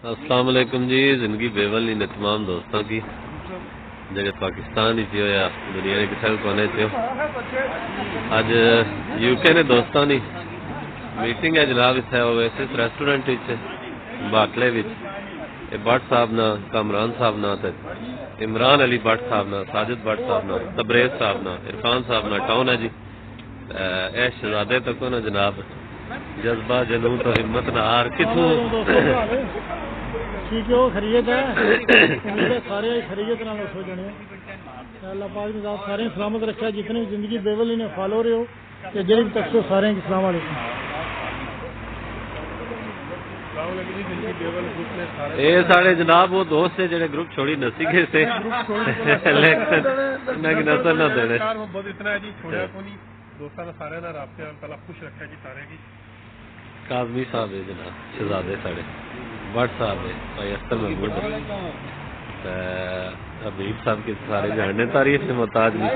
السلام علیکم جی. زندگی بیول نہیں تمام دوستوں کی جگہ پاکستان ہی ہوا دنیا کے کسی بھی کونے سے اج یو کے نے دوستوں کی میٹنگ ہے جناب. اتنے اویسس ریسٹورینٹ باٹلے بٹ صاحب نا کامران صاحب نا عمران علی بٹ صاحب نا ساجد بٹ صاحب نا تبریز صاحب نا عرفان صاحب نا ٹاؤن ہے جی. اے شہزادے تک نا جناب جذبہ جنون تو ہمت نہ ہار کتوں ٹھیک ہے وہ خرید ہے سارے خرید نہ ہو جانے. اللہ پاک نے سارے سلامت رکھا جتنے بھی زندگی بیول نے فالو رہے ہو کہ جڑی بھی تک سارے السلام علیکم. یہ سارے جناب وہ دوست سے جڑے گروپ چھوڑی نسی گئے تھے نسل نہ دینے کاظمی صاحب ہے جناب شہزادے ساڑے بٹ صاحب ہے بھائی اختر محمود حبیب صاحب کے سارے جاننے تاریخ سے محتاج بھی